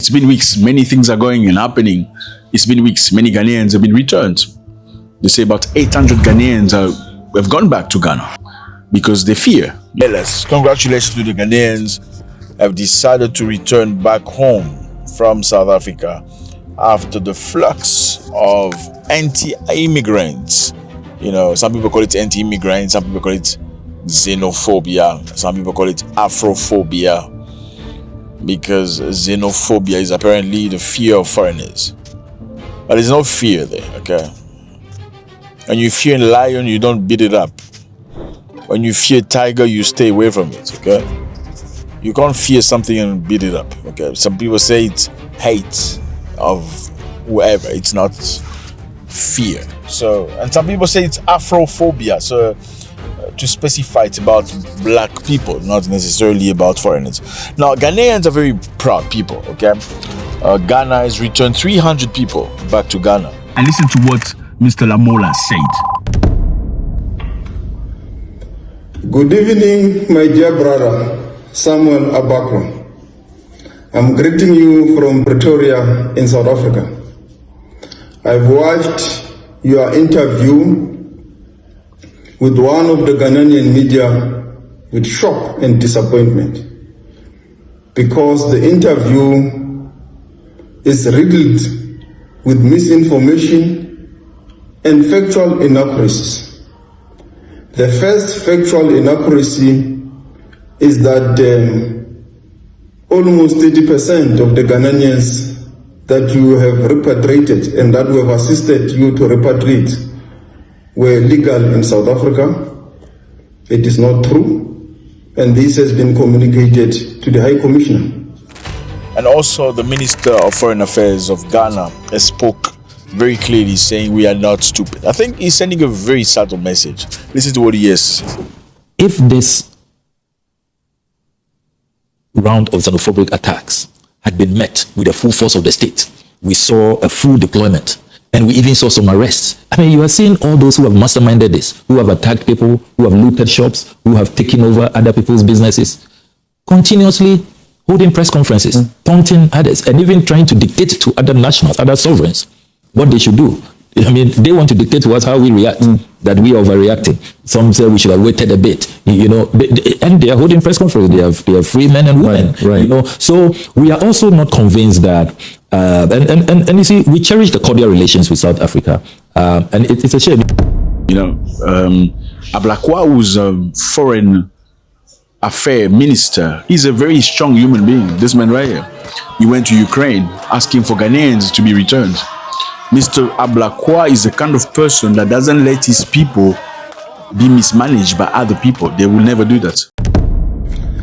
It's been weeks. Many things are going and happening. It's been weeks. Many Ghanaians have been returned. They say about 800 Ghanaians have gone back to Ghana because they fear. Yes, congratulations to the Ghanaians have decided to return back home from South Africa after the flux of anti-immigrants. You know, some people call it anti-immigrants, some people call it xenophobia, some people call it Afrophobia, because xenophobia is apparently the fear of foreigners. But there's no fear there, okay? When you fear a lion, you don't beat it up. When you fear tiger, you stay away from it, okay? You can't fear something and beat it up, okay? Some people say it's hate of whoever. It's not fear. So, and some people say it's Afrophobia. So, to specify, it's about black people, not necessarily about foreigners. Now, Ghanaians are very proud people, okay? Ghana has returned 300 people back to Ghana. And listen to what Mr. Lamola said. Good evening, my dear brother, Samuel Abakwa. I'm greeting you from Pretoria in South Africa. I've watched your interview with one of the Ghanaian media with shock and disappointment, because the interview is riddled with misinformation and factual inaccuracies. The first factual inaccuracy is that almost 30% of the Ghanaians that you have repatriated and that we have assisted you to repatriate were legal in South Africa. It is not true, and this has been communicated to the High Commissioner. And also the Minister of Foreign Affairs of Ghana spoke very clearly, saying we are not stupid. I think he's sending a very subtle message. Listen to what he has. If this round of xenophobic attacks had been met with the full force of the state, we saw a full deployment, and we even saw some arrests. I mean, you are seeing all those who have masterminded this, who have attacked people, who have looted shops, who have taken over other people's businesses, continuously holding press conferences, taunting others, and even trying to dictate to other nationals, other sovereigns, what they should do. I mean, they want to dictate to us how we react, that we are overreacting. Some say we should have waited a bit, you know, and they are holding press conferences. They are free men and women, right. You know. So we are also not convinced that, and you see, we cherish the cordial relations with South Africa, and it's a shame. You know, Ablakwa, who's a foreign affair minister, he's a very strong human being. This man right here, he went to Ukraine asking for Ghanaians to be returned. Mr. Ablakwa is the kind of person that doesn't let his people be mismanaged by other people. They will never do that.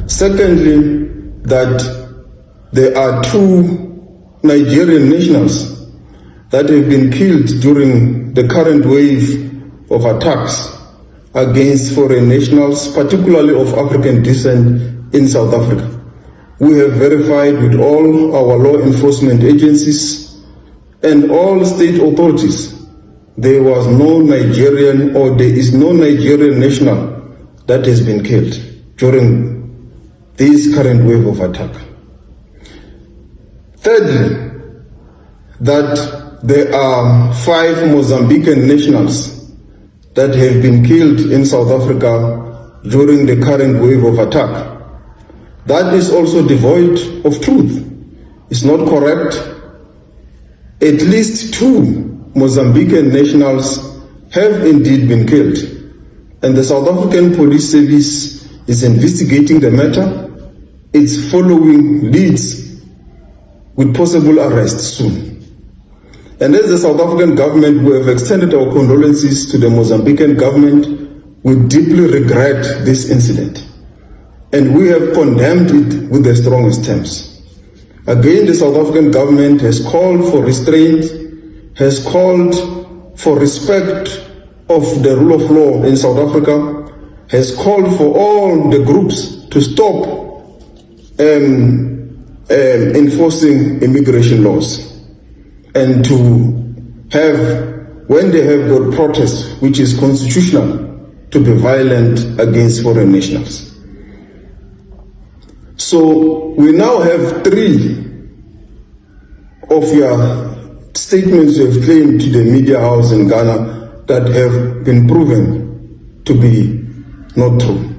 Secondly, that there are 2 Nigerian nationals that have been killed during the current wave of attacks against foreign nationals, particularly of African descent in South Africa. We have verified with all our law enforcement agencies and all state authorities, there was no Nigerian, or there is no Nigerian national that has been killed during this current wave of attack. Thirdly, that there are 5 Mozambican nationals that have been killed in South Africa during the current wave of attack. That is also devoid of truth. It's not correct. At least 2 Mozambican nationals have indeed been killed, and the South African Police Service is investigating the matter. It's following leads with possible arrests soon. And as the South African government, we have extended our condolences to the Mozambican government. We deeply regret this incident, and we have condemned it with the strongest terms. Again, the South African government has called for restraint, has called for respect of the rule of law in South Africa, has called for all the groups to stop enforcing immigration laws, and to have, when they have got protests, which is constitutional, to be violent against foreign nationals. So we now have 3 of your statements you have claimed to the media house in Ghana that have been proven to be not true.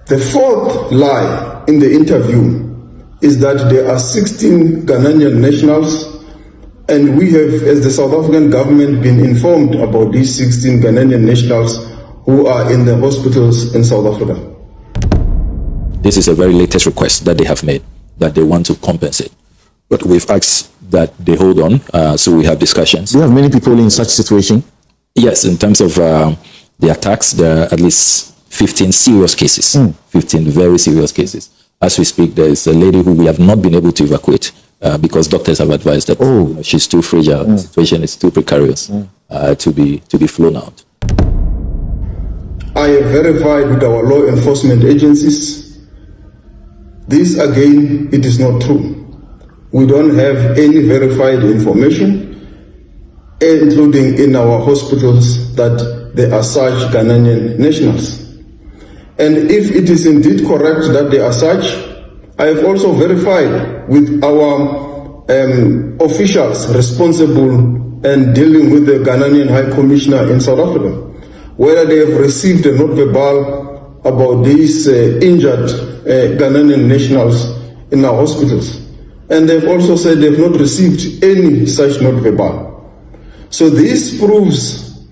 The fourth lie in the interview is that there are 16 Ghanaian nationals, and we have, as the South African government, been informed about these 16 Ghanaian nationals who are in the hospitals in South Africa. This is a very latest request that they have made, that they want to compensate. But we've asked that they hold on, so we have discussions. Do you have many people in such situation? Yes, in terms of the attacks, there are at least 15 serious cases, 15 very serious cases. As we speak, there is a lady who we have not been able to evacuate because doctors have advised that she's too fragile, the situation is too precarious to be flown out. I have verified with our law enforcement agencies. This again, it is not true. We don't have any verified information, including in our hospitals, that there are such Ghanaian nationals. And if it is indeed correct that they are such, I have also verified with our officials responsible and dealing with the Ghanaian High Commissioner in South Africa, whether they have received a note verbal about these injured Ghanaian nationals in our hospitals. And they've also said they've not received any such note verbal. So this proves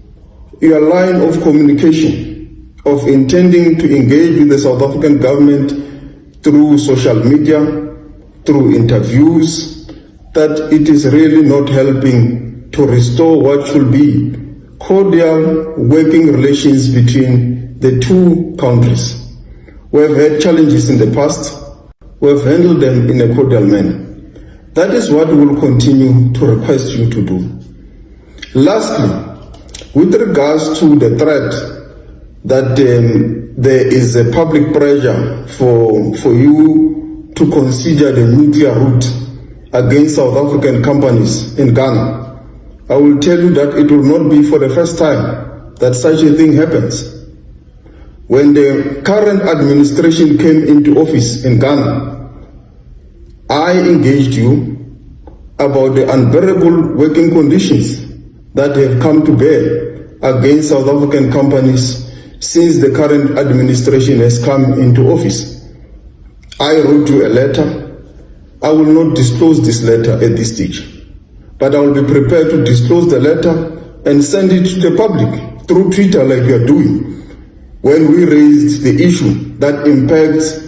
your line of communication of intending to engage with the South African government through social media, through interviews, that it is really not helping to restore what should be cordial working relations between the two countries. We have had challenges in the past. We have handled them in a cordial manner. That is what we will continue to request you to do. Lastly, with regards to the threat that there is a public pressure for you to consider the nuclear route against South African companies in Ghana, I will tell you that it will not be for the first time that such a thing happens. When the current administration came into office in Ghana, I engaged you about the unbearable working conditions that have come to bear against South African companies since the current administration has come into office. I wrote you a letter. I will not disclose this letter at this stage, but I will be prepared to disclose the letter and send it to the public through Twitter like we are doing when we raised the issue that impacts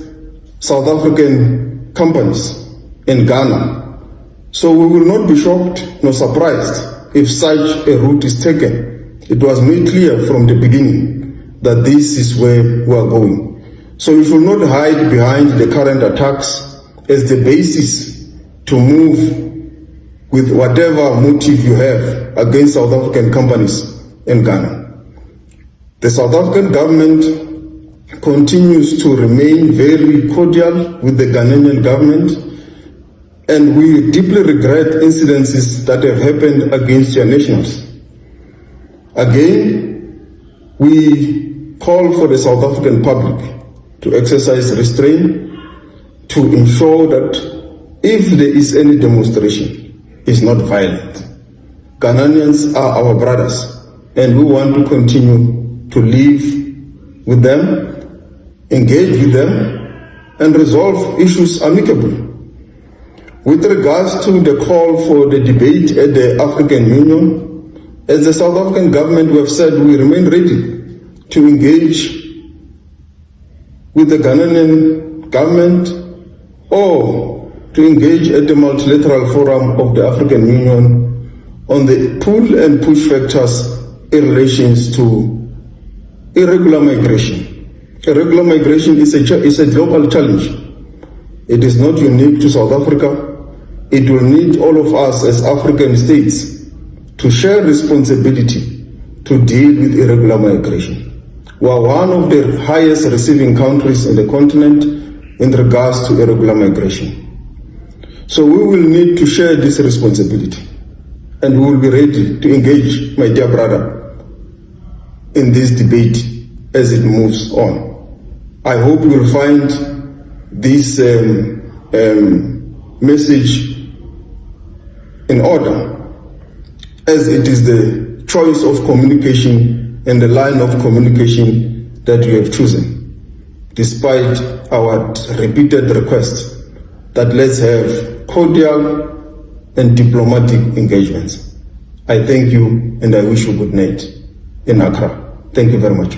South African companies in Ghana. So we will not be shocked nor surprised if such a route is taken. It was made clear from the beginning that this is where we are going. So you should not hide behind the current attacks as the basis to move with whatever motive you have against South African companies in Ghana. The South African government continues to remain very cordial with the Ghanaian government, and we deeply regret incidences that have happened against your nationals. Again, we call for the South African public to exercise restraint to ensure that if there is any demonstration, it's not violent. Ghanaians are our brothers, and we want to continue to live with them, engage with them, and resolve issues amicably. With regards to the call for the debate at the African Union, as the South African government, we have said we remain ready to engage with the Ghanaian government or to engage at the multilateral forum of the African Union on the pull and push factors in relation to irregular migration. Irregular migration is a global challenge. It is not unique to South Africa. It will need all of us as African states to share responsibility to deal with irregular migration. We are one of the highest receiving countries in the continent in regards to irregular migration. So we will need to share this responsibility, and we will be ready to engage, my dear brother, in this debate as it moves on. I hope you will find this message in order, as it is the choice of communication and the line of communication that you have chosen, despite our repeated requests that let's have cordial and diplomatic engagements. I thank you and I wish you good night in Accra. Thank you very much.